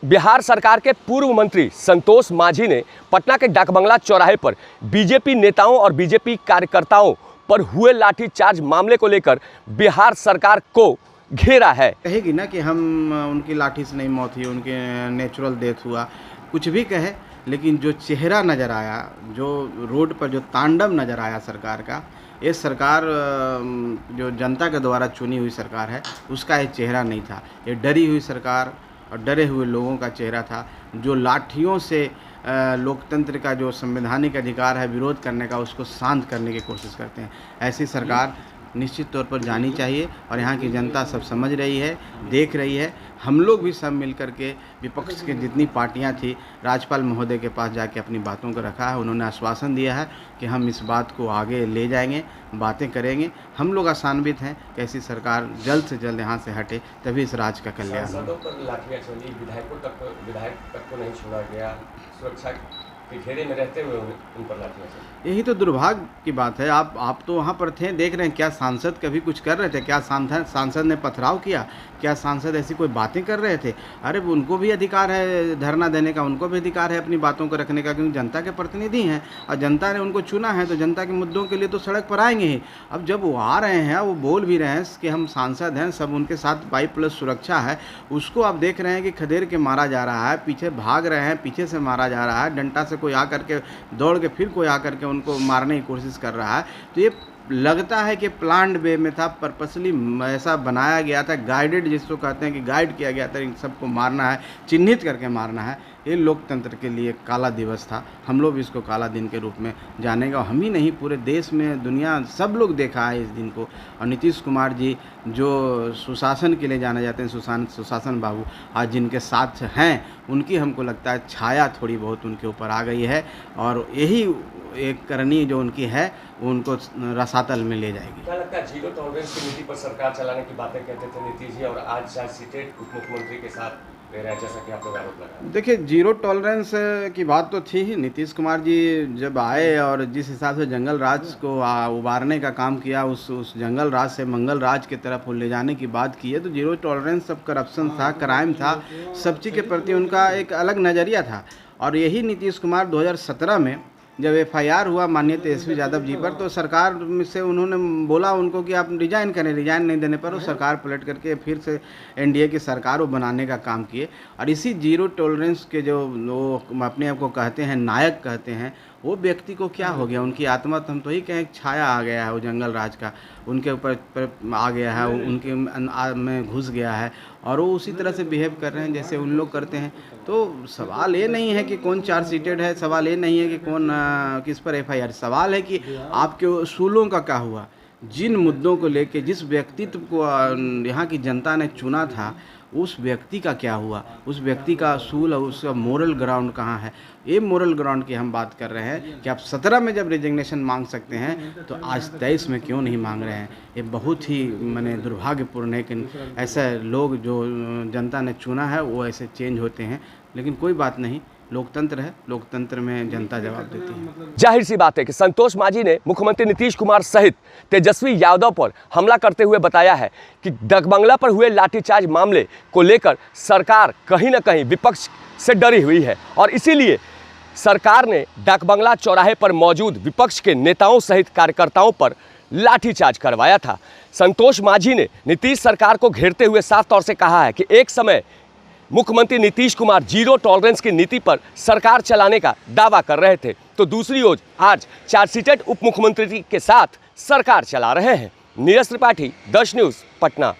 बिहार सरकार के पूर्व मंत्री संतोष मांझी ने पटना के डाकबंगला चौराहे पर बीजेपी नेताओं और बीजेपी कार्यकर्ताओं पर हुए लाठीचार्ज मामले को लेकर बिहार सरकार को घेरा है। कहेगी ना कि हम उनकी लाठी से नहीं मौत हुई, उनके नेचुरल डेथ हुआ, कुछ भी कहे, लेकिन जो चेहरा नज़र आया, जो रोड पर जो तांडव नज़र आया सरकार का, ये सरकार जो जनता के द्वारा चुनी हुई सरकार है उसका ये चेहरा नहीं था। ये डरी हुई सरकार और डरे हुए लोगों का चेहरा था, जो लाठियों से लोकतंत्र का जो संवैधानिक अधिकार है विरोध करने का, उसको शांत करने की कोशिश करते हैं। ऐसी सरकार निश्चित तौर पर जानी चाहिए और यहाँ की जनता सब समझ रही है, देख रही है। हम लोग भी सब मिल कर के विपक्ष की जितनी पार्टियां थी, राज्यपाल महोदय के पास जाके अपनी बातों को रखा है। उन्होंने आश्वासन दिया है कि हम इस बात को आगे ले जाएंगे, बातें करेंगे। हम लोग आशान्वित हैं कि ऐसी सरकार जल्द से जल्द यहाँ से हटे, तभी इस राज्य का कल्याण हो। सांसदों पर लाठियां चली, विधायक तक को नहीं छोड़ा गया, सुरक्षा के घेरे में रहते हुए उन पर लाठियां चली। यही तो दुर्भाग्य की बात है। आप तो वहाँ पर थे, देख रहे हैं। क्या सांसद कभी कुछ कर रहे थे? क्या सांसद ने पथराव किया? क्या सांसद ऐसी कोई बातें कर रहे थे? अरे उनको भी अधिकार है धरना देने का, उनको भी अधिकार है अपनी बातों को रखने का, क्योंकि जनता के प्रतिनिधि हैं और जनता ने उनको चुना है, तो जनता के मुद्दों के लिए तो सड़क पर आएंगे ही। अब जब वो आ रहे हैं, वो बोल भी रहे हैं कि हम सांसद हैं, सब उनके साथ 22+ सुरक्षा है, उसको आप देख रहे हैं कि खदेड़ के मारा जा रहा है, पीछे भाग रहे हैं, पीछे से मारा जा रहा है, डंडा से कोई आकर के दौड़ के फिर कोई आकर के उनको मारने की कोशिश कर रहा है। तो ये लगता है कि प्लान्ड वे में था, पर्पसली ऐसा बनाया गया था, गाइडेड जिसको कहते हैं कि गाइड किया गया था, इन सबको मारना है, चिन्हित करके मारना है। ये लोकतंत्र के लिए काला दिवस था। हम लोग इसको काला दिन के रूप में जानेंगे और हम ही नहीं, पूरे देश में दुनिया सब लोग देखा है इस दिन को। और नीतीश कुमार जी जो सुशासन के लिए जाने जाते हैं, सुशासन बाबू, आज जिनके साथ हैं, उनकी हमको लगता है छाया थोड़ी बहुत उनके ऊपर आ गई है और यही एक करनी जो उनकी है वो उनको रसातल में ले जाएगी। क्या लगता है जीरो टॉलरेंस की नीति पर सरकार चलाने की बातें कहते थे नीतीश जी, और आज चार्जशीटेड उप मुख्यमंत्री के साथ ले रहे हैं, जैसा कि आप लोग आरोप लगा? देखिए, जीरो टॉलरेंस की बात तो थी ही। नीतीश कुमार जी जब आए और जिस हिसाब से जंगल राज को उबारने का काम किया, उस जंगल राज से मंगल राज की तरफ ले जाने की बात की है, तो जीरो टॉलरेंस सब करप्शन था, क्राइम था, सब चीज़ के प्रति उनका एक अलग नज़रिया था। और यही नीतीश कुमार 2017 में जब FIR हुआ माननीय तेजस्वी यादव जी पर, तो सरकार से उन्होंने बोला उनको कि आप रिजाइन करें। रिजाइन नहीं देने पर वो सरकार पलट करके फिर से NDA की सरकार वो बनाने का काम किए। और इसी जीरो टॉलरेंस के जो वो अपने आप को कहते हैं नायक कहते हैं, वो व्यक्ति को क्या हो गया? उनकी आत्मा तो हम तो ही कहें छाया आ गया है, वो जंगल राज का उनके ऊपर आ गया है, उनके में घुस गया है और वो उसी तरह से बिहेव कर रहे हैं जैसे उन लोग करते हैं। तो सवाल ये नहीं है कि कौन चार्जशीटेड है, सवाल ये नहीं है कि कौन किस पर FIR, सवाल है कि आपके उसूलों का क्या हुआ। जिन मुद्दों को लेके जिस व्यक्तित्व को यहाँ की जनता ने चुना था, उस व्यक्ति का क्या हुआ, उस व्यक्ति का असूल और उसका मोरल ग्राउंड कहाँ है? ये मोरल ग्राउंड की हम बात कर रहे हैं कि आप 17 में जब रिजिग्नेशन मांग सकते हैं तो आज 23 में क्यों नहीं मांग रहे हैं? ये बहुत ही दुर्भाग्यपूर्ण है कि ऐसे लोग जो जनता ने चुना है वो ऐसे चेंज होते हैं। लेकिन कोई बात नहीं, लोकतंत्र है, लोकतंत्र में जनता जवाब देती है। जाहिर सी बात है कि संतोष मांझी ने मुख्यमंत्री नीतीश कुमार सहित तेजस्वी यादव पर हमला करते हुए बताया है कि डाकबंगला पर हुए लाठीचार्ज मामले को लेकर सरकार कहीं ना कहीं विपक्ष से डरी हुई है और इसीलिए सरकार ने डाकबंगला चौराहे पर मौजूद विपक्ष के नेताओं सहित कार्यकर्ताओं पर लाठीचार्ज करवाया था। संतोष मांझी ने नीतीश सरकार को घेरते हुए साफ तौर से कहा है कि एक समय मुख्यमंत्री नीतीश कुमार जीरो टॉलरेंस की नीति पर सरकार चलाने का दावा कर रहे थे, तो दूसरी ओर आज चार्जशीटेड उप मुख्यमंत्री के साथ सरकार चला रहे हैं। नीरज त्रिपाठी, 10 न्यूज़, पटना।